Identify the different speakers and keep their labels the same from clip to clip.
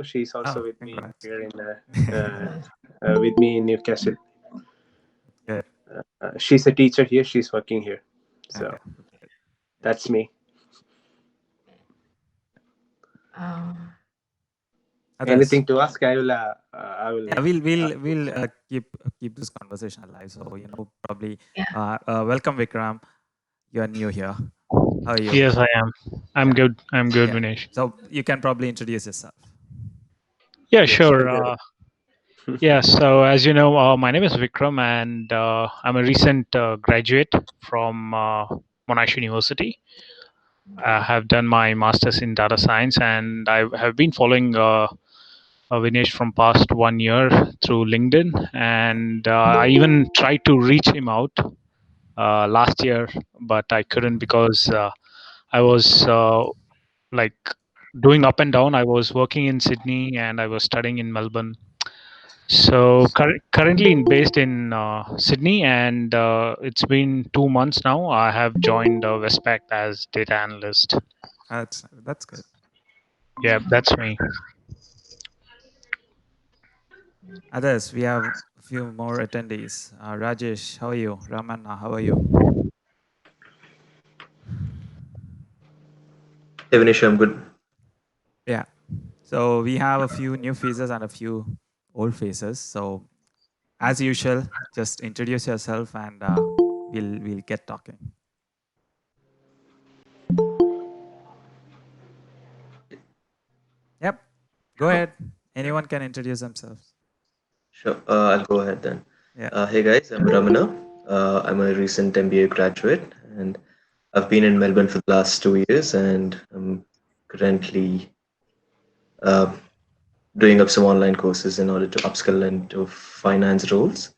Speaker 1: She's also with me
Speaker 2: Congrats.
Speaker 1: here with me in Newcastle.
Speaker 2: Good.
Speaker 1: She's a teacher here. She's working here.
Speaker 2: Okay.
Speaker 1: So that's me.
Speaker 3: Um,
Speaker 2: Others.
Speaker 1: Anything to ask? I will.
Speaker 2: Yeah, we'll keep this conversation alive. So probably welcome Vikram. You are new here. How are you?
Speaker 4: Yes, I am. I'm
Speaker 2: Yeah.
Speaker 4: good. I'm good,
Speaker 2: Yeah.
Speaker 4: Vinesh.
Speaker 2: So you can probably introduce yourself.
Speaker 4: Yeah,
Speaker 1: Yes,
Speaker 4: sure.
Speaker 1: sure.
Speaker 4: Yeah, so as you know, my name is Vikram, and I'm a recent graduate from Monash University. I have done my master's in data science, and I have been following Vinesh from past 1 year through LinkedIn, and I even tried to reach him out last year, but I couldn't because I was like doing up and down. I was working in Sydney and I was studying in Melbourne. So currently based in Sydney, and it's been 2 months now. I have joined Westpac as data analyst.
Speaker 2: That's good.
Speaker 4: Yeah, that's me.
Speaker 2: Others, we have a few more attendees. Rajesh, how are you? Ramanna, how are you?
Speaker 5: Hey Vinesh, I'm good.
Speaker 2: Yeah. So we have a few new faces and a few old faces. So as usual, just introduce yourself and we'll get talking. Yep. Go ahead. Anyone can introduce themselves.
Speaker 5: Sure, I'll go ahead then.
Speaker 2: Yeah.
Speaker 5: Hey guys, I'm Ramana. I'm a recent MBA graduate, and I've been in Melbourne for the last 2 years, and I'm currently uh, doing up some online courses in order to upskill into finance roles.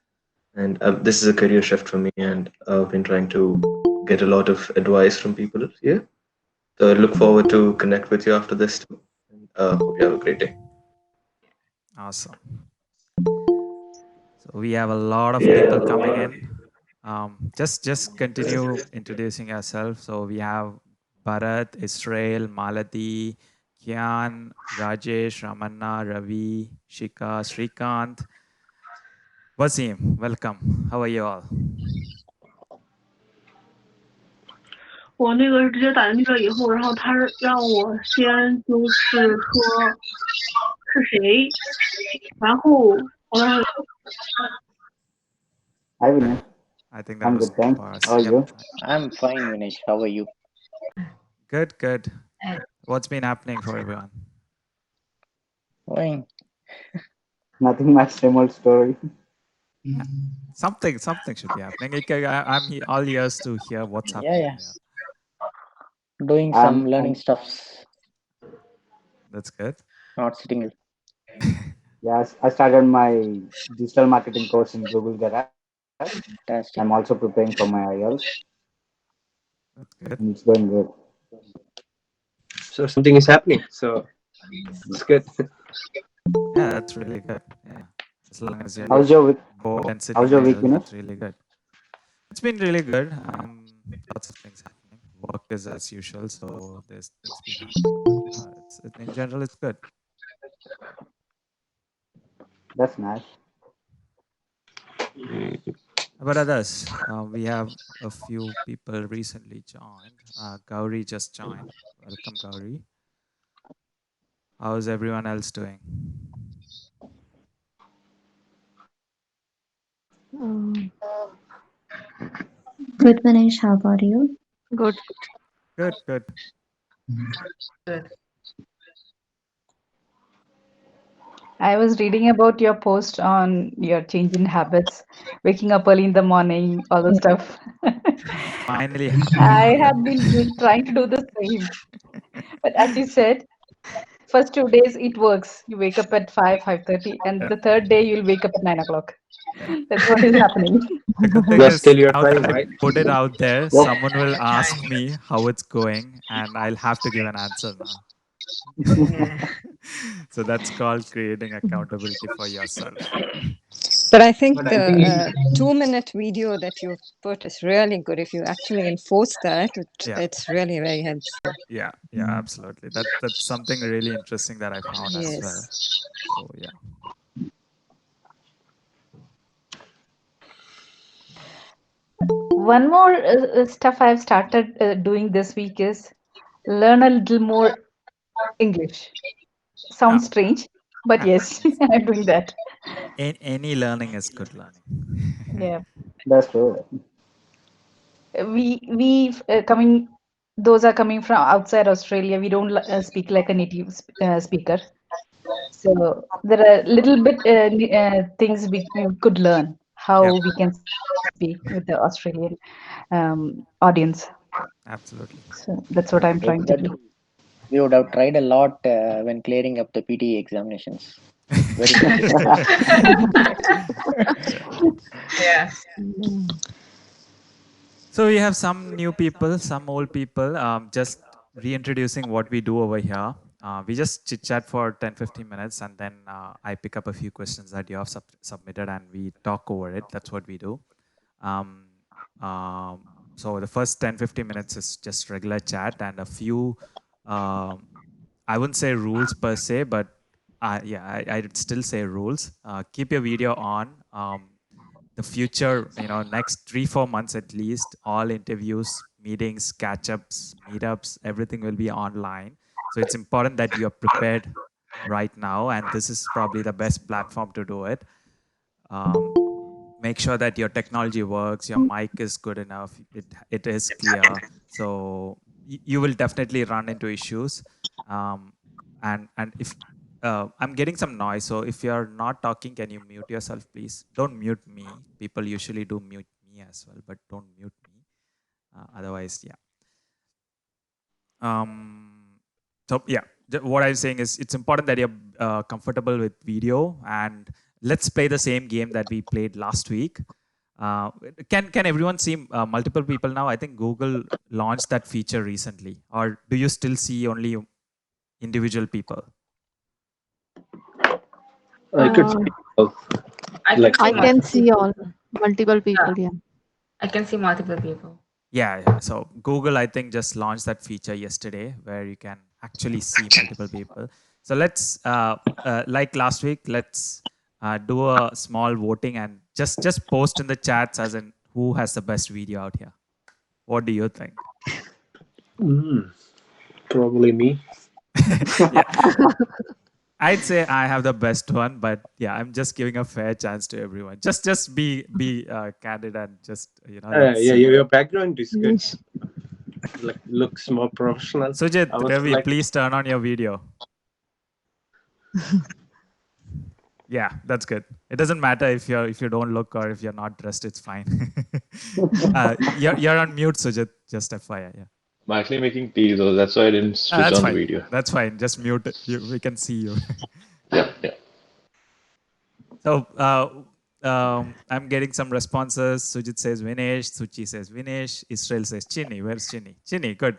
Speaker 5: And this is a career shift for me, and I've been trying to get a lot of advice from people here. So I look forward to connect with you after this too. And hope you have a great day.
Speaker 2: Awesome. So we have a lot of people coming in. Just continue introducing yourself. So we have Bharat, Israel, Malati, Kian, Rajesh, Ramanna, Ravi, Shika, Srikanth, Wasim. Welcome. How are you all?
Speaker 6: 我那个是直接打进去了以后，然后他让我先就是说是谁，然后我当时
Speaker 7: Hi, Vinay.
Speaker 2: I think that
Speaker 7: I'm
Speaker 2: was
Speaker 7: good, thanks.
Speaker 2: for us.
Speaker 7: How are you?
Speaker 8: I'm fine, Vinesh. How are you?
Speaker 2: Good, good. What's been happening for everyone?
Speaker 8: Fine.
Speaker 7: Nothing much, same old story.
Speaker 2: Something should be happening. I'm all ears to hear what's happening.
Speaker 8: Yeah. Doing some learning stuffs.
Speaker 2: That's good.
Speaker 8: Not sitting.
Speaker 7: Yes, I started my digital marketing course in Google Garage.
Speaker 8: Fantastic.
Speaker 7: I'm also preparing for my IELTS.
Speaker 2: That's good.
Speaker 7: And it's going good.
Speaker 1: So something is happening. So it's good.
Speaker 2: Yeah, that's really good. Yeah. As long as you're
Speaker 7: How's your week?
Speaker 2: bored and sitting
Speaker 7: How's your week,
Speaker 2: idle,
Speaker 7: Vinay?
Speaker 2: that's really good. It's been really good. Lots of things happening. Work is as usual, so there's things been happening. In general, it's good.
Speaker 7: That's nice.
Speaker 2: About others, we have a few people recently joined. Gauri just joined. Welcome, Gauri. How's everyone else doing?
Speaker 9: Good, Manish. How about you?
Speaker 6: Good.
Speaker 2: Good.
Speaker 3: Good.
Speaker 10: I was reading about your post on your change in habits, waking up early in the morning, all the stuff.
Speaker 2: Finally.
Speaker 10: I have been trying to do the same. But as you said, first 2 days it works. You wake up at 5:30, and the third day you'll wake up at 9 o'clock. That's what is happening.
Speaker 2: The good thing
Speaker 1: Yes,
Speaker 2: is,
Speaker 1: still you're
Speaker 2: now
Speaker 1: trying,
Speaker 2: that I
Speaker 1: right?
Speaker 2: put it out there,
Speaker 7: Yep.
Speaker 2: someone will ask me how it's going, and I'll have to give an answer now. So that's called creating accountability for yourself.
Speaker 11: But I think the 2-minute video that you've put is really good. If you actually enforce that, it's really very helpful.
Speaker 2: Yeah, absolutely. That's something really interesting that I found as well. So yeah.
Speaker 10: One more stuff I've started doing this week is learn a little more English. Sounds strange, but yes, I'm doing that.
Speaker 2: Any learning is good learning.
Speaker 10: Yeah.
Speaker 7: That's true.
Speaker 10: We coming, those are coming from outside Australia. We don't speak like a native speaker. So there are little bit things we could learn how we can speak with the Australian audience.
Speaker 2: Absolutely.
Speaker 10: So that's what I'm trying to do.
Speaker 8: We would have tried a lot when clearing up the PTE examinations. Very
Speaker 3: Yeah.
Speaker 2: So we have some new people, some old people. Just reintroducing what we do over here. We just chit chat for 10-15 minutes, and then I pick up a few questions that you have submitted, and we talk over it. That's what we do. So the first 10-15 minutes is just regular chat and a few, I wouldn't say rules per se, but I'd still say rules. Keep your video on. The future, next 3-4 months at least, all interviews, meetings, catch-ups, meetups, everything will be online. So it's important that you are prepared right now, and this is probably the best platform to do it. Make sure that your technology works, your mic is good enough, it is clear. So you will definitely run into issues. And if I'm getting some noise, so if you're not talking, can you mute yourself, please? Don't mute me. People usually do mute me as well, but don't mute me. Otherwise, yeah. So yeah, what I'm saying is it's important that you're comfortable with video, and let's play the same game that we played last week. Can everyone see multiple people now? I think Google launched that feature recently, or do you still see only individual people?
Speaker 1: I could see both.
Speaker 3: I can see all multiple people. Yeah, I can see multiple people.
Speaker 2: Yeah. So Google, I think, just launched that feature yesterday where you can actually see multiple people. So let's, like last week, let's do a small voting and just post in the chats as in who has the best video out here. What do you think?
Speaker 1: Probably me.
Speaker 2: I'd say I have the best one, but yeah, I'm just giving a fair chance to everyone. Just be candid and just
Speaker 1: Your background is good. Like looks more professional.
Speaker 2: Sujit, Ravi, please turn on your video. Yeah, that's good. It doesn't matter if you don't look or if you're not dressed, it's fine. You're on mute, Sujit. Just FYI. Yeah.
Speaker 12: I'm actually making tea, though. That's why I didn't switch on the video.
Speaker 2: That's fine. Just mute it. We can see you.
Speaker 12: Yeah.
Speaker 2: So I'm getting some responses. Sujit says Vinesh. Suchi says Vinesh. Israel says Chini. Where's Chini? Chini, good.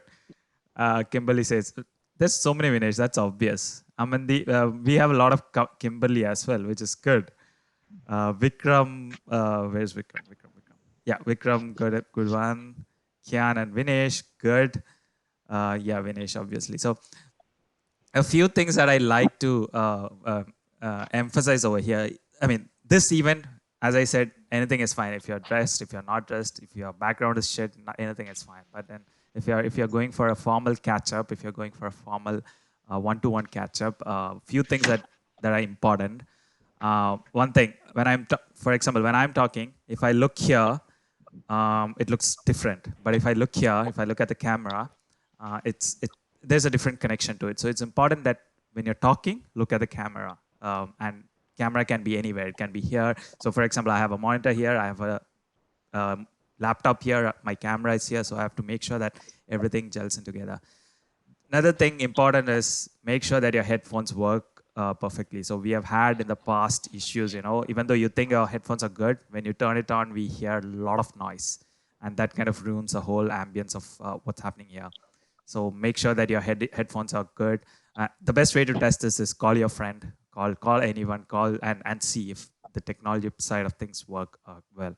Speaker 2: Kimberly says, there's so many Vinesh. That's obvious. We have a lot of Kimberly as well, which is good. Vikram, where's Vikram? Yeah, Vikram, good one. Kian and Vinesh, good. Yeah, Vinesh, obviously. So a few things that I like to emphasize over here. I mean, this event, as I said, anything is fine. If you're dressed, if you're not dressed, if your background is shit, anything is fine. But then if you're going for a formal catch-up, if you're going for a formal one-to-one catch-up, few things that are important. One thing, for example, when I'm talking, if I look here, it looks different. But if I look here, if I look at the camera, there's a different connection to it. So it's important that when you're talking, look at the camera. And camera can be anywhere. It can be here. So for example, I have a monitor here. I have a laptop here. My camera is here. So I have to make sure that everything gels in together. Another thing important is make sure that your headphones work perfectly. So we have had in the past issues, even though you think your headphones are good, when you turn it on, we hear a lot of noise. And that kind of ruins the whole ambience of what's happening here. So make sure that your headphones are good. The best way to test this is call your friend, call anyone, call and see if the technology side of things work well.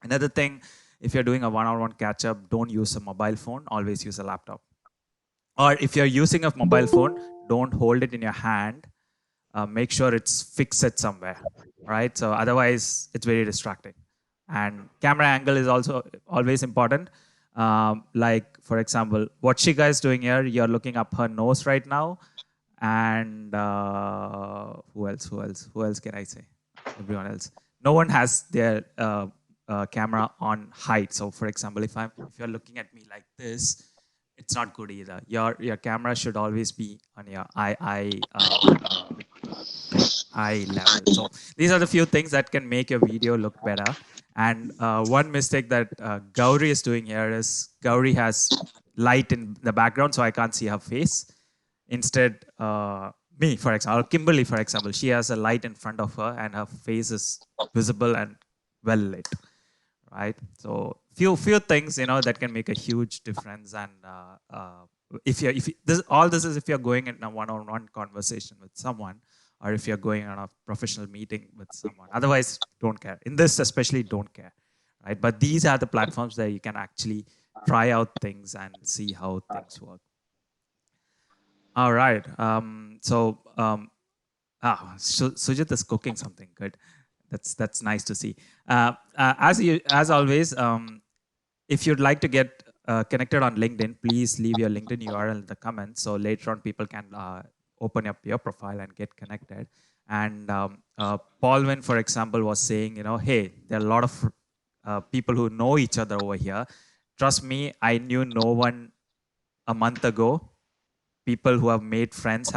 Speaker 2: Another thing, if you're doing a one-on-one catch-up, don't use a mobile phone, always use a laptop. Or if you're using a mobile phone, don't hold it in your hand. Make sure it's fixed somewhere, right? So otherwise, it's very distracting. And camera angle is also always important. Like, for example, what she guys doing here, you're looking up her nose right now. And who else can I say? Everyone else. No one has their camera on height. So for example, if you're looking at me like this, it's not good either. Your camera should always be on your eye level. So these are the few things that can make your video look better. And one mistake that Gauri is doing here is Gauri has light in the background, so I can't see her face. Instead, me, for example, or Kimberly, for example, she has a light in front of her and her face is visible and well lit, right? So few things, that can make a huge difference. And all this is if you're going in a one-on-one conversation with someone, or if you're going on a professional meeting with someone. Otherwise, don't care. In this especially, don't care, right? But these are the platforms that you can actually try out things and see how things work. All right. Sujit is cooking something good. That's nice to see. As always, if you'd like to get connected on LinkedIn, please leave your LinkedIn URL in the comments. So later on, people can open up your profile and get connected. And Paulvin, for example, was saying, hey, there are a lot of people who know each other over here. Trust me, I knew no one a month ago. People who have made friends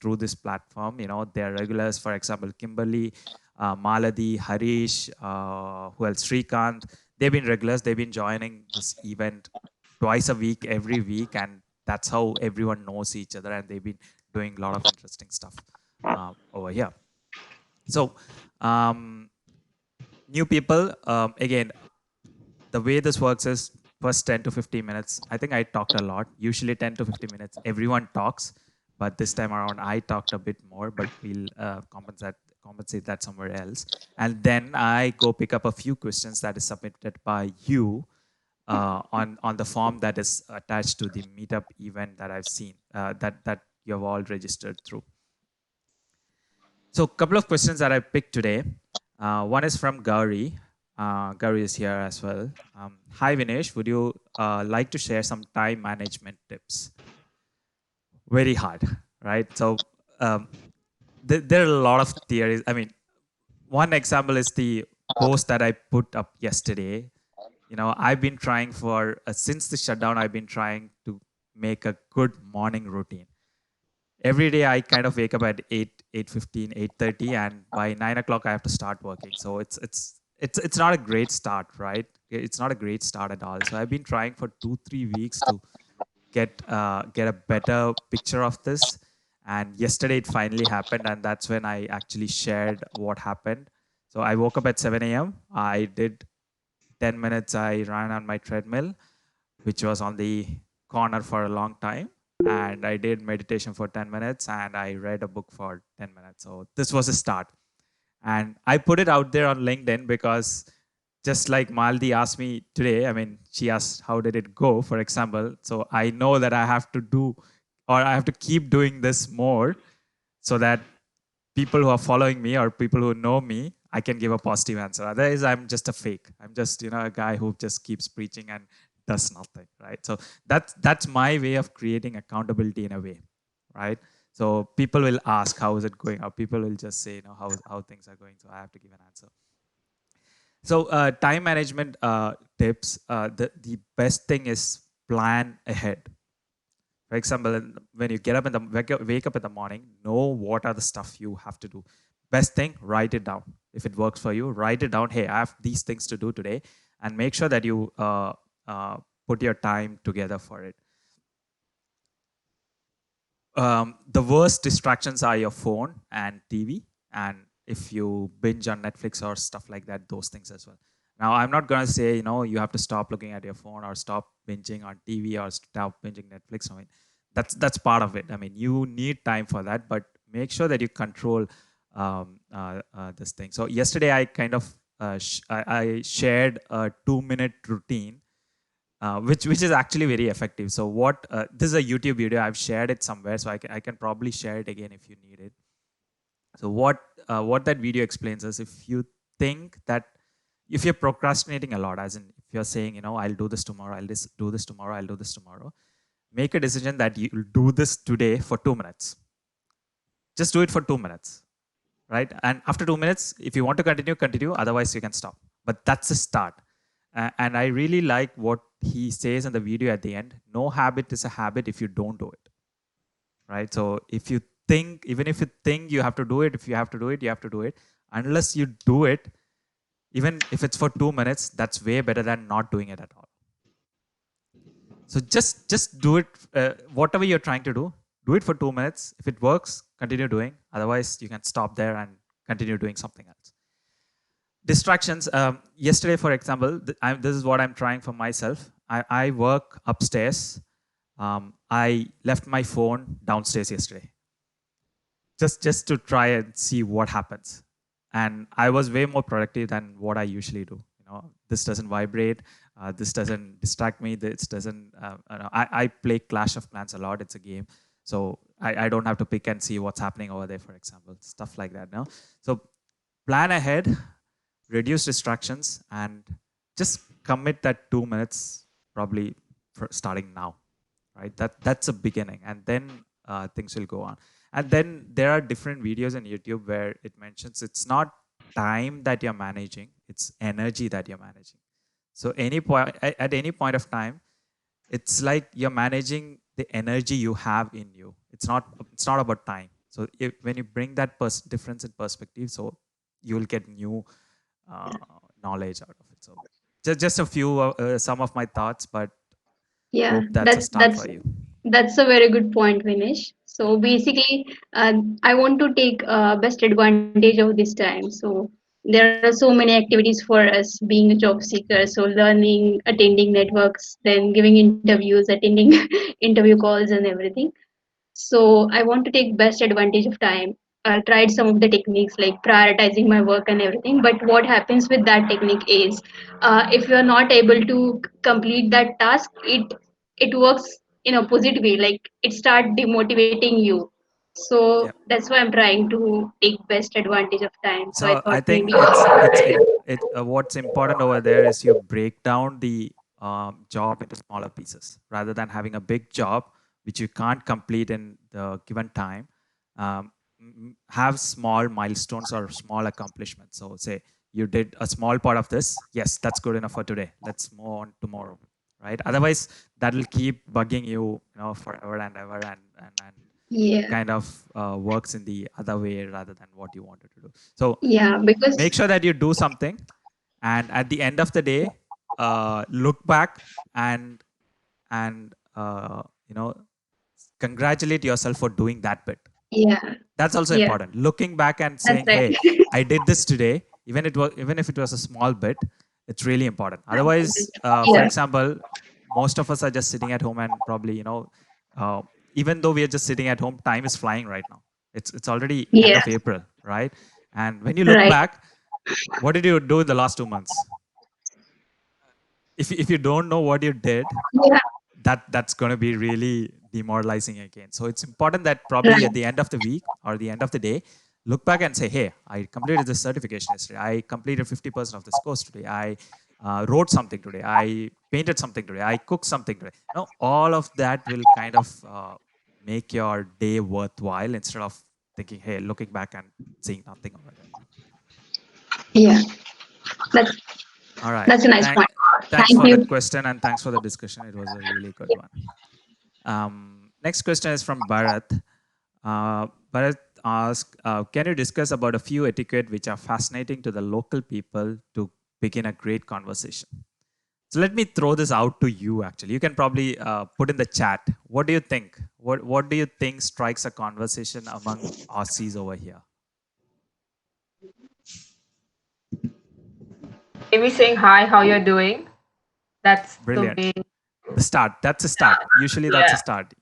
Speaker 2: through this platform. They're regulars. For example, Kimberly, Maladi, Harish, who else? Srikant. They've been regulars. They've been joining this event twice a week, every week, and that's how everyone knows each other, and they've been doing a lot of interesting stuff over here. So new people, again, the way this works is first 10 to 15 minutes. I think I talked a lot. Usually 10 to 15 minutes, everyone talks, but this time around I talked a bit more, but we'll compensate that somewhere else. And then I go pick up a few questions that is submitted by you on the form that is attached to the meetup event that I've seen, that you have all registered through. So a couple of questions that I picked today. One is from Gauri. Gauri is here as well. Hi Vinesh, would you like to share some time management tips? Very hard, right? So there are a lot of theories. I mean, one example is the post that I put up yesterday. I've been trying since the shutdown, I've been trying to make a good morning routine. Every day I kind of wake up at 8:15, 8:30, and by 9 o'clock I have to start working. So it's not a great start, right? It's not a great start at all. So I've been trying for 2-3 weeks to get a better picture of this. And yesterday it finally happened, and that's when I actually shared what happened. So I woke up at 7 a.m. I did 10 minutes. I ran on my treadmill, which was on the corner for a long time. And I did meditation for 10 minutes, and I read a book for 10 minutes. So this was a start. And I put it out there on LinkedIn because just like Maldi asked me today, I mean, she asked, how did it go, for example? So I know that I have to keep doing this more so that people who are following me or people who know me, I can give a positive answer. Otherwise, I'm just a fake. I'm just, a guy who just keeps preaching and does nothing, right? So that's my way of creating accountability in a way, right? So people will ask, how is it going? Or people will just say, how things are going. So I have to give an answer. So time management tips, the best thing is plan ahead. For example, when you wake up in the morning, know what are the stuff you have to do. Best thing, write it down. If it works for you, write it down. Hey, I have these things to do today, and make sure that you put your time together for it. The worst distractions are your phone and TV, and if you binge on Netflix or stuff like that, those things as well. Now, I'm not going to say, you have to stop looking at your phone or stop binging on TV or stop binging Netflix. I mean, that's part of it. I mean, you need time for that, but make sure that you control this thing. So yesterday I kind of I shared a 2-minute routine, which is actually very effective. So what this is a YouTube video. I've shared it somewhere, so I can probably share it again if you need it. So what that video explains is, if you think that if you're procrastinating a lot, as in if you're saying, I'll do this tomorrow, I'll do this tomorrow, I'll do this tomorrow, make a decision that you'll do this today for 2 minutes. Just do it for 2 minutes, right? And after 2 minutes, if you want to continue. Otherwise, you can stop. But that's a start. And I really like what he says in the video at the end. No habit is a habit if you don't do it, right? So if you think, even if you think you have to do it, if you have to do it, you have to do it. Unless you do it, even if it's for 2 minutes, that's way better than not doing it at all. So just do it, whatever you're trying to do it for 2 minutes. If it works, continue doing. Otherwise, you can stop there and continue doing something else. Distractions. Yesterday, for example, this is what I'm trying for myself. I work upstairs. I left my phone downstairs yesterday, just to try and see what happens. And I was way more productive than what I usually do. This doesn't vibrate. This doesn't distract me. This doesn't. I play Clash of Clans a lot. It's a game, so I don't have to pick and see what's happening over there, for example, stuff like that. No, so plan ahead, reduce distractions, and just commit that 2 minutes, probably for starting now, right? That's a beginning, and then things will go on. And then there are different videos on YouTube where it mentions it's not time that you're managing, it's energy that you're managing. So at any point of time, it's like you're managing the energy you have in you. It's not about time. So when you bring that difference in perspective, so you will get new knowledge out of it. So just a few some of my thoughts, but hope that's a start for you.
Speaker 13: That's a very good point, Vinesh. So basically, I want to take best advantage of this time. So there are so many activities for us being a job seeker. So learning, attending networks, then giving interviews, attending interview calls and everything. So I want to take best advantage of time. I tried some of the techniques like prioritizing my work and everything. But what happens with that technique is, if you're not able to complete that task, it works in opposite way. Like it start demotivating you. So that's why I'm trying to take best advantage of time. So I
Speaker 2: So I
Speaker 13: thought
Speaker 2: think
Speaker 13: maybe
Speaker 2: what's important over there is you break down the job into smaller pieces rather than having a big job which you can't complete in the given time. Have small milestones or small accomplishments. So say you did a small part of this. Yes, that's good enough for today. Let's move on tomorrow, right? Otherwise, that will keep bugging you, forever and ever, and kind of works in the other way rather than what you wanted to do. So
Speaker 13: because
Speaker 2: make sure that you do something, and at the end of the day, look back and congratulate yourself for doing that bit. That's also important. Looking back and saying,
Speaker 13: right.
Speaker 2: "Hey, I did this today," even if it was a small bit, it's really important. Otherwise, for example, most of us are just sitting at home and probably, even though we are just sitting at home, time is flying right now. It's already end of April, right? And when you look back, what did you do in the last 2 months? If you don't know what you did, that's going to be really demoralizing again. So it's important that probably at the end of the week or the end of the day, look back and say, hey, I completed this certification yesterday. I completed 50% of this course today. I wrote something today. I painted something today. I cooked something today. All of that will kind of make your day worthwhile instead of thinking, hey, looking back and seeing nothing over there.
Speaker 13: Yeah.
Speaker 2: All right.
Speaker 13: That's a nice point.
Speaker 2: Thanks
Speaker 13: Thank
Speaker 2: for
Speaker 13: you.
Speaker 2: that question and thanks for the discussion. It was a really good one. Next question is from Bharat. Bharat asks, can you discuss about a few etiquette which are fascinating to the local people to begin a great conversation? So let me throw this out to you, actually. You can probably put in the chat. What do you think? What do you think strikes a conversation among Aussies over here?
Speaker 10: Maybe saying hi, how you're doing. That's
Speaker 2: brilliant.
Speaker 10: The way.
Speaker 2: The start. That's a start. Usually that's a start.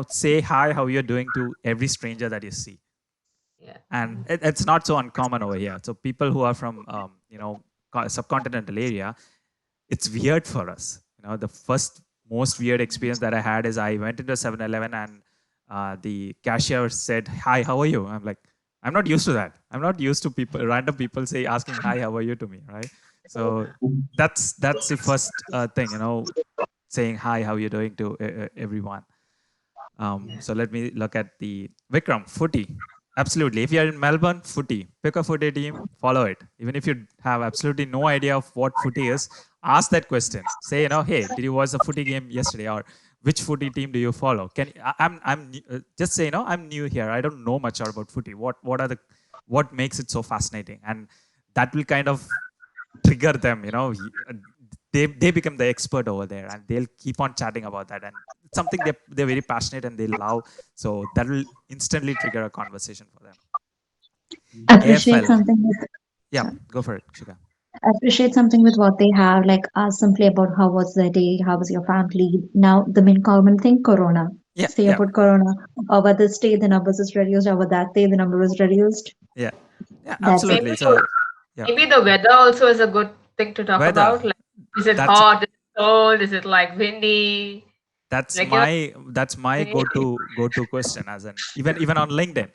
Speaker 2: Say hi, how you're doing to every stranger that you see. And it's not so uncommon over here. So people who are from subcontinental area, it's weird for us. The first most weird experience that I had is I went into 7-Eleven and the cashier said, "Hi, how are you?" I'm like, I'm not used to that. I'm not used to random people asking, "Hi, how are you?" to me, right? So that's the first thing, saying hi, how you doing to everyone. So let me look at the Vikram footy. Absolutely. If you're in Melbourne, footy. Pick a footy team, follow it. Even if you have absolutely no idea of what footy is, ask that question. Say, hey, did you watch the footy game yesterday? Or which footy team do you follow? Just say, I'm new here. I don't know much about footy. What makes it so fascinating? And that will kind of trigger them. They become the expert over there, and they'll keep on chatting about that. And it's something they're very passionate and they love. So that will instantly trigger a conversation for them.
Speaker 9: Appreciate
Speaker 2: AFL.
Speaker 9: something with,
Speaker 2: Yeah,
Speaker 9: sorry.
Speaker 2: go for it, Shika.
Speaker 9: Appreciate something with what they have, like ask simply about how was their day, how was your family. Now the main common thing, corona.
Speaker 2: Yeah,
Speaker 9: Say
Speaker 2: yeah.
Speaker 9: about corona. Over this day the numbers is reduced, over that day the number is reduced.
Speaker 2: Yeah, yeah,
Speaker 9: That's
Speaker 2: absolutely.
Speaker 9: it.
Speaker 2: So yeah.
Speaker 14: Maybe the weather also is a good thing to talk
Speaker 2: Weather.
Speaker 14: about. Like, is it hot? Is it cold? Is it like windy?
Speaker 2: That's
Speaker 14: like,
Speaker 2: my go-to question, as in even on LinkedIn.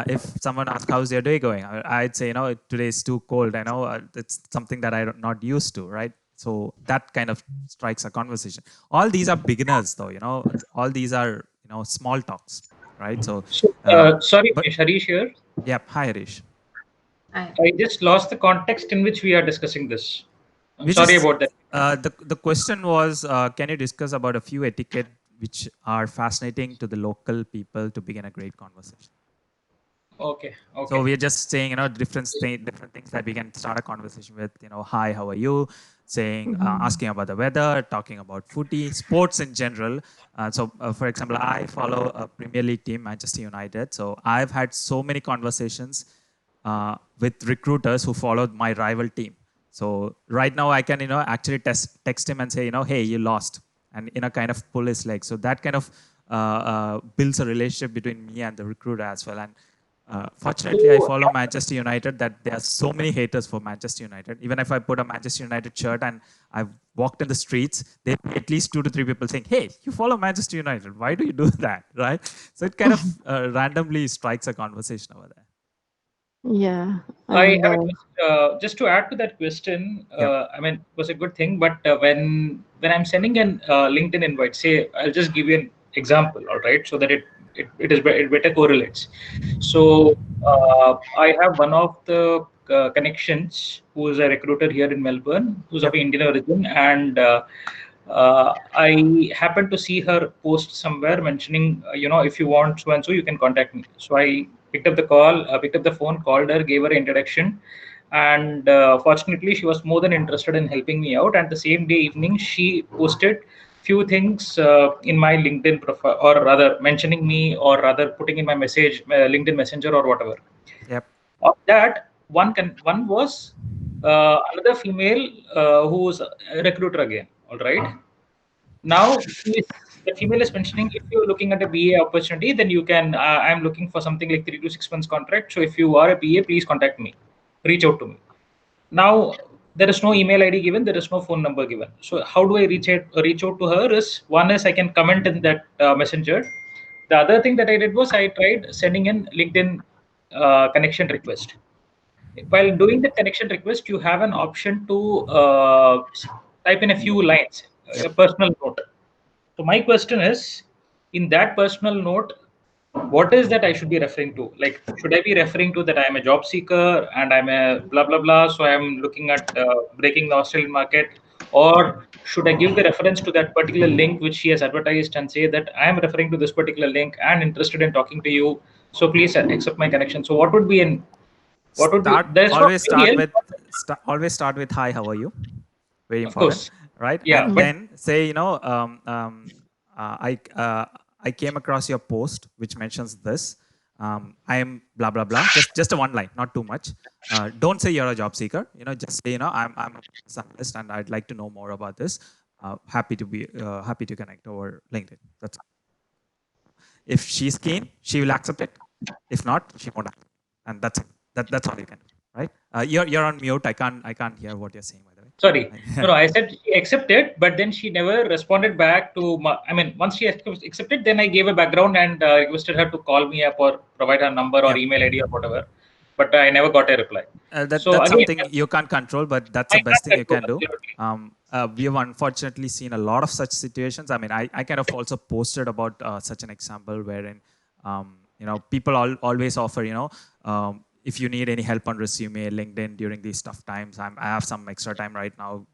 Speaker 2: If someone asks how's your day going, I'd say, today is too cold. I know it's something that I'm not used to, right? So that kind of strikes a conversation. All these are beginners, though. All these are small talks, right? So
Speaker 15: sorry, Harish here.
Speaker 2: Yeah, hi Harish.
Speaker 15: I just lost the context in which we are discussing this. I'm sorry about that.
Speaker 2: The question was, can you discuss about a few etiquette which are fascinating to the local people to begin a great conversation?
Speaker 15: Okay.
Speaker 2: So we're just saying, different things that we can start a conversation with. Hi, how are you? Saying, asking about the weather, talking about footy, sports in general. For example, I follow a Premier League team, Manchester United. So I've had so many conversations with recruiters who followed my rival team. So right now I can, actually text him and say, hey, you lost, and kind of pull his leg. So that kind of builds a relationship between me and the recruiter as well. And fortunately, I follow Manchester United, that there are so many haters for Manchester United. Even if I put a Manchester United shirt and I've walked in the streets, there are at least 2 to 3 people saying, hey, you follow Manchester United. Why do you do that, right? So it kind of randomly strikes a conversation over there.
Speaker 3: Yeah.
Speaker 15: I have just to add to that question. I mean, it was a good thing, but when I'm sending an LinkedIn invite, say, I'll just give you an example, all right, so that it better correlates. So I have one of the connections who is a recruiter here in Melbourne, who's of Indian origin, and I happened to see her post somewhere mentioning, if you want so and so, you can contact me. So I picked up the phone, called her, gave her an introduction, and fortunately, she was more than interested in helping me out. And the same day evening, she posted few things in my LinkedIn profile, or rather mentioning me, or rather putting in my message, LinkedIn Messenger or whatever.
Speaker 2: Yep.
Speaker 15: Of that, one was another female who was a recruiter again. All right. Now the female is mentioning, if you're looking at a BA opportunity, then you can. I'm looking for something like 3 to 6 months contract. So if you are a BA, please contact me. Reach out to me. Now there is no email ID given. There is no phone number given. So how do I reach out to her? Is one is I can comment in that messenger. The other thing that I did was I tried sending in LinkedIn connection request. While doing the connection request, you have an option to type in a few lines, a personal note. So my question is, in that personal note, what is that I should be referring to? Like, should I be referring to that I'm a job seeker and I'm a blah, blah, blah, so I'm looking at breaking the Australian market? Or should I give the reference to that particular link which she has advertised and say that I'm referring to this particular link and interested in talking to you, so please accept my connection? So what would be
Speaker 2: Always start with hi, how are you? Very important, right?
Speaker 15: Yeah,
Speaker 2: and then say, I came across your post which mentions this. I am blah blah blah. Just a one line, not too much. Don't say you're a job seeker. Just say, I'm a analyst and I'd like to know more about this. Happy to connect over LinkedIn. That's it. If she's keen, she will accept it. If not, she won't accept. and that's it. That's all you can do, right? You're on mute. I can't hear what you're saying, by the way.
Speaker 15: Sorry. No, I said she accepted, but then she never responded back to I mean, once she accepted, then I gave a background and requested her to call me up or provide her number or email ID or whatever. But I never got a reply.
Speaker 2: That's
Speaker 15: again,
Speaker 2: something you can't control, but that's the best thing you can do. We have unfortunately seen a lot of such situations. I mean, I kind of also posted about such an example wherein, people always offer, if you need any help on resume, LinkedIn during these tough times, I have some extra time right now.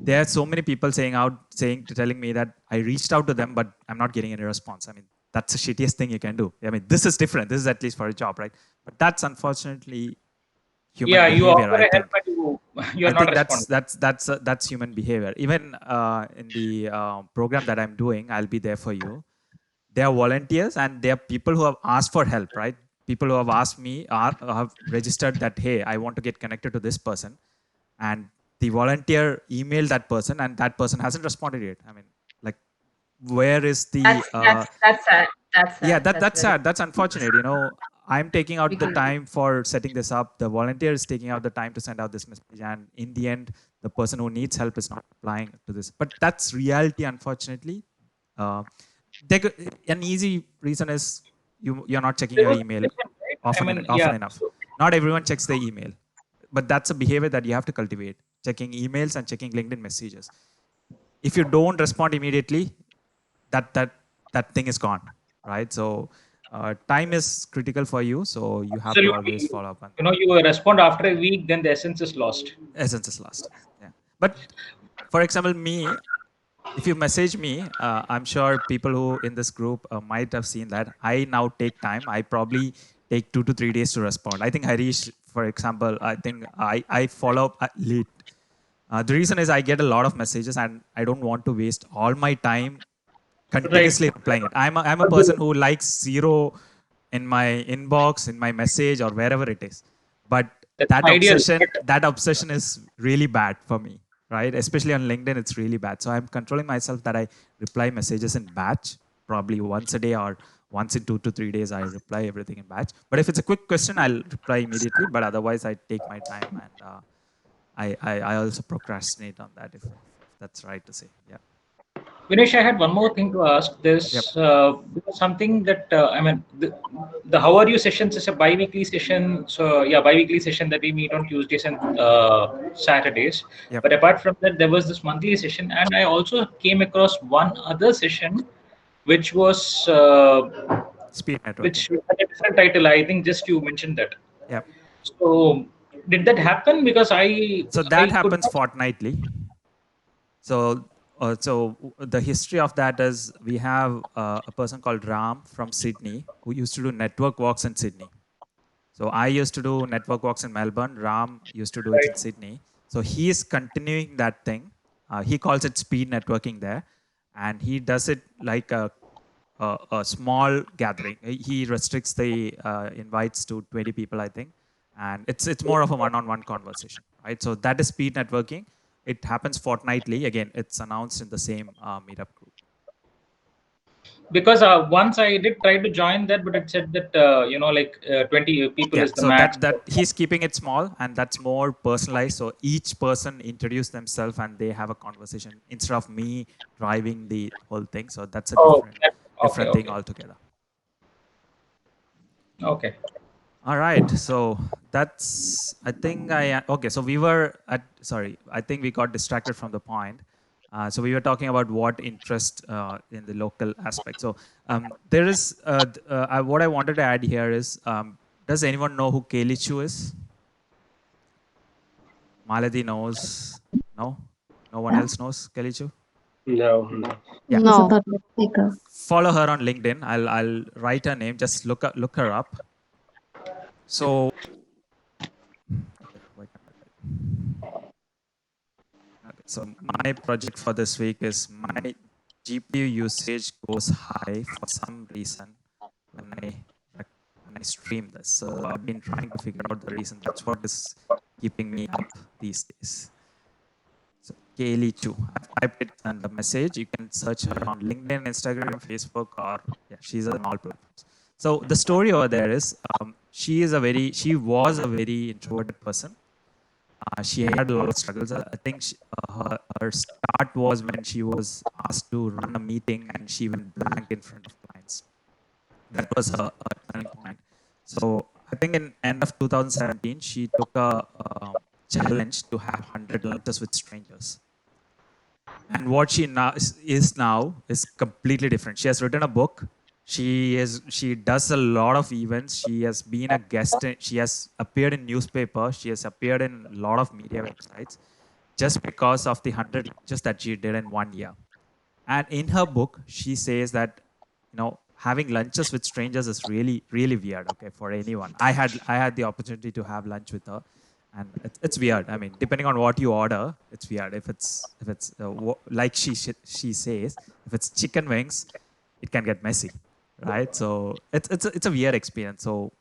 Speaker 2: There are so many people telling me that I reached out to them, but I'm not getting any response. I mean, that's the shittiest thing you can do. I mean, this is different. This is at least for a job, right? But that's unfortunately human behavior.
Speaker 15: You offer
Speaker 2: I
Speaker 15: a help, but you're not responding.
Speaker 2: That's human behavior. Even in the program that I'm doing, I'll be there for you. They are volunteers and they are people who have asked for help, right? People who have asked me have registered that, hey, I want to get connected to this person. And the volunteer emailed that person and that person hasn't responded yet. I mean, like, where is the...
Speaker 14: That's sad. That's sad.
Speaker 2: Yeah, that's sad. That's unfortunate. I'm taking out the time for setting this up. The volunteer is taking out the time to send out this message. And in the end, the person who needs help is not applying to this. But that's reality, unfortunately. An easy reason is you're not checking your email often enough. Not everyone checks their email. But that's a behavior that you have to cultivate. Checking emails and checking LinkedIn messages. If you don't respond immediately, that thing is gone, right? So time is critical for you. So you have to always follow up.
Speaker 15: You respond after a week, then the essence is lost.
Speaker 2: Essence is lost. Yeah. But for example, me, if you message me, I'm sure people who in this group might have seen that I now take time. I probably take 2 to 3 days to respond. I think Harish, for example, I think I follow up late. The reason is I get a lot of messages and I don't want to waste all my time continuously replying it. I'm a person who likes 0 in my inbox, in my message, or wherever it is. But that obsession is really bad for me, right? Especially on LinkedIn, it's really bad. So I'm controlling myself that I reply messages in batch, probably once a day or once in 2 to 3 days, I reply everything in batch. But if it's a quick question, I'll reply immediately. But otherwise, I take my time and I also procrastinate on that, if that's right to say. Yeah.
Speaker 15: Vinesh, I had one more thing to ask. There's something that I mean, the How Are You sessions is a bi-weekly session. So yeah, bi-weekly session that we meet on Tuesdays and Saturdays.
Speaker 2: Yep.
Speaker 15: But apart from that, there was this monthly session, and I also came across one other session, which was
Speaker 2: speed networking,
Speaker 15: which had a different title. I think just you mentioned that.
Speaker 2: Yeah.
Speaker 15: So did that happen? Because
Speaker 2: that happens fortnightly. So the history of that is we have a person called Ram from Sydney who used to do network walks in Sydney. So I used to do network walks in Melbourne. Ram used to do it in Sydney. So he is continuing that thing. He calls it speed networking there. And he does it like a small gathering. He restricts the invites to 20 people, I think. And it's more of a one-on-one conversation, right? So that is speed networking. It happens fortnightly. Again, it's announced in the same meetup group.
Speaker 15: Because once I did try to join that, but it said that 20 people is the max.
Speaker 2: That he's keeping it small, and that's more personalized. So each person introduce themselves and they have a conversation instead of me driving the whole thing. So that's a different thing altogether.
Speaker 15: Okay.
Speaker 2: All right, so that's, I think so we were I think we got distracted from the point. So we were talking about what interest in the local aspect. So there is, what I wanted to add here is, does anyone know who Kelichu is? Maladi knows, no? No one else knows Kelichu?
Speaker 1: No.
Speaker 2: Yeah.
Speaker 9: No.
Speaker 2: Follow her on LinkedIn. I'll write her name, just look her up. So, so my project for this week is my GPU usage goes high for some reason when I stream this. So I've been trying to figure out the reason. That's what is keeping me up these days. So Kaylee 2. I've typed it in the message. You can search her on LinkedIn, Instagram, Facebook, or she's on all platforms. So the story over there is she was a very introverted person. She had a lot of struggles. I think her start was when she was asked to run a meeting and she went blank in front of clients. That was her turning point. So I think in end of 2017, she took a challenge to have 100 lunches with strangers. And what she now is completely different. She has written a book. She does a lot of events. She has been a guest. She has appeared in newspaper. She has appeared in a lot of media websites just because of the 100 lunches that she did in 1 year. And in her book, she says that having lunches with strangers is really weird. Okay, for anyone. I had the opportunity to have lunch with her, and it's weird. I mean, depending on what you order, it's weird. If it's like she says, if it's chicken wings, it can get messy, right? So it's a weird experience. So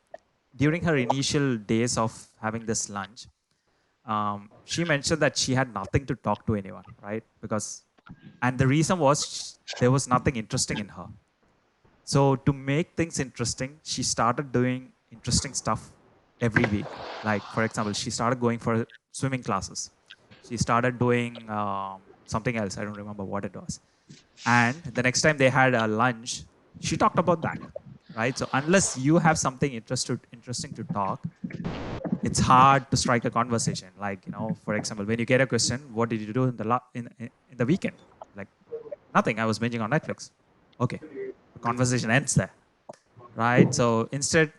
Speaker 2: during her initial days of having this lunch, she mentioned that she had nothing to talk to anyone, right? And the reason was there was nothing interesting in her. So to make things interesting, she started doing interesting stuff every week. Like, for example, she started going for swimming classes. She started doing something else. I don't remember what it was. And the next time they had a lunch, she talked about that, right? So unless you have something interesting to talk, it's hard to strike a conversation. Like, for example, when you get a question, what did you do in the weekend? Like, nothing. I was binging on Netflix. Okay. The conversation ends there, right? So instead,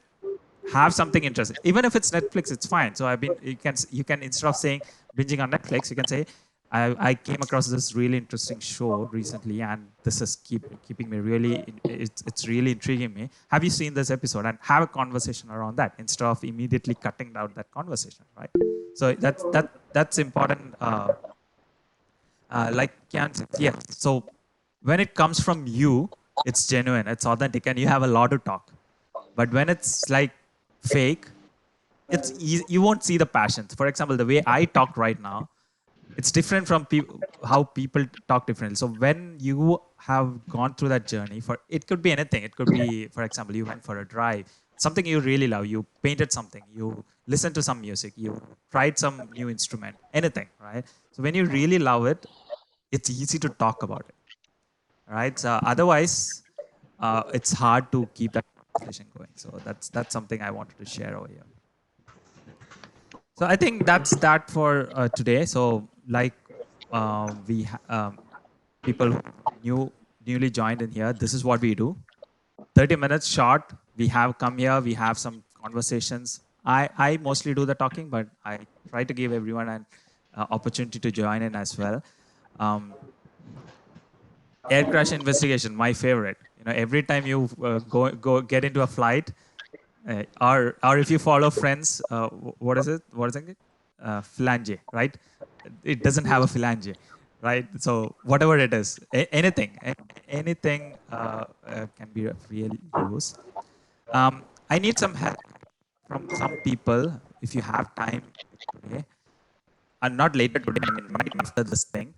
Speaker 2: have something interesting. Even if it's Netflix, it's fine. So you can instead of saying binging on Netflix, you can say, I came across this really interesting show recently, and this is keeping me really. It's really intriguing me. Have you seen this episode? And have a conversation around that instead of immediately cutting down that conversation, right? So that's important. Like Kian said, yeah. So when it comes from you, it's genuine, it's authentic, and you have a lot to talk. But when it's like fake, it's easy, you won't see the passion. For example, the way I talk right now, it's different from how people talk differently. So when you have gone through that journey, it could be anything. It could be, for example, you went for a drive, something you really love, you painted something, you listened to some music, you tried some new instrument, anything, right? So when you really love it, it's easy to talk about it, right? So otherwise, it's hard to keep that conversation going. So that's something I wanted to share over here. So I think that's that for today. So like people newly joined in here, this is what we do. 30 minutes short. We have come here. We have some conversations. I mostly do the talking, but I try to give everyone an opportunity to join in as well. Air crash investigation, my favorite. Every time you go get into a flight, or if you follow Friends, what is it? Phalange, right? It doesn't have a phalange, right? So whatever it is, anything can be of real use. I need some help from some people if you have time today, and not later today. I mean, right after this thing,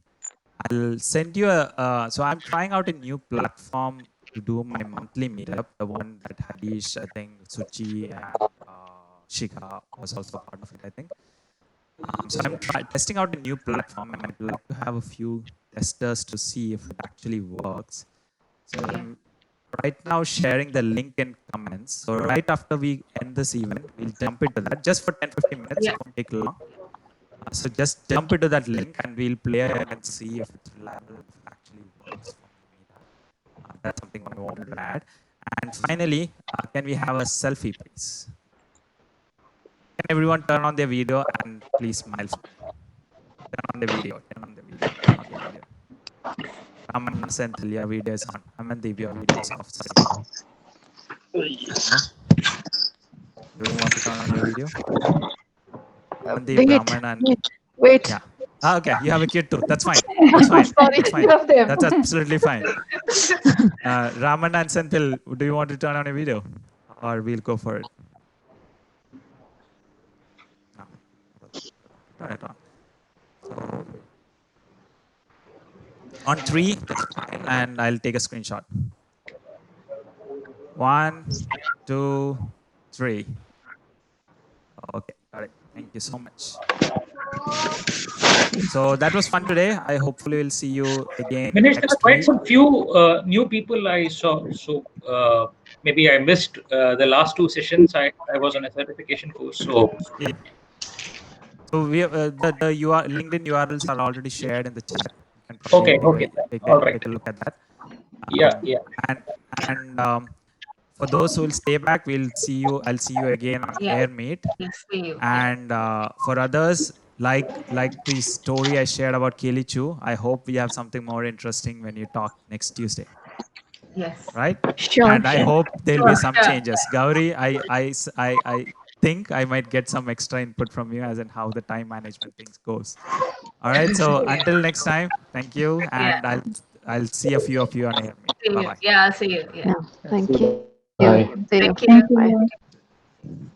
Speaker 2: I'll send you so I'm trying out a new platform to do my monthly meetup, the one that Hadish, I think, Suchi, and Shika was also part of it, I think. So I'm testing out a new platform, and I'd like to have a few testers to see if it actually works. So I'm right now sharing the link in comments. So right after we end this event, we'll jump into that just for 10-15 minutes. It won't take long. So just jump into that link and we'll play it and see if it's reliable, if it actually works for me. That's something I wanted to add. And finally, can we have a selfie, please? Can everyone turn on their video and please smile? Turn on the video. Turn on the video. Turn on the video. Raman Senthil, your video is on. Amandeep, your video is off. Do you want to turn on your video? Amandeep, Raman, and
Speaker 3: Wait.
Speaker 2: Yeah. Okay, you have a kid too. That's fine. That's fine.
Speaker 3: Sorry,
Speaker 2: That's fine.
Speaker 3: of them.
Speaker 2: That's absolutely fine. Raman and Senthil, do you want to turn on a video, or we'll go for it? No. Turn it on. So, on 3, and I'll take a screenshot. 1, 2, 3. Okay, got it. Thank you so much. So that was fun today. I hopefully will see you again
Speaker 15: Manish, there were
Speaker 2: next
Speaker 15: quite
Speaker 2: week.
Speaker 15: some few new people I saw. So maybe I missed the last 2 sessions. I was on a certification course. So
Speaker 2: yeah. So we the LinkedIn URLs are already shared in the chat. You can probably take a look at that.
Speaker 15: Yeah.
Speaker 2: And for those who will stay back, I'll see you again on Air Meet.
Speaker 14: See you.
Speaker 2: And for others, like the story I shared about Kilichu, I hope we have something more interesting when you talk next Tuesday.
Speaker 14: Yes.
Speaker 2: Right?
Speaker 3: Sure.
Speaker 2: And I hope there'll be some
Speaker 14: Sure.
Speaker 2: changes. Gauri, I think I might get some extra input from you as in how the time management things goes. All right. So until next time, thank you, and I'll see a few of you on Air Meet.
Speaker 14: See
Speaker 2: Bye
Speaker 14: you.
Speaker 2: bye.
Speaker 14: Yeah, I'll see you. Yeah.
Speaker 3: Thank you.
Speaker 12: Bye.
Speaker 3: See you.
Speaker 14: Thank you.
Speaker 3: Bye.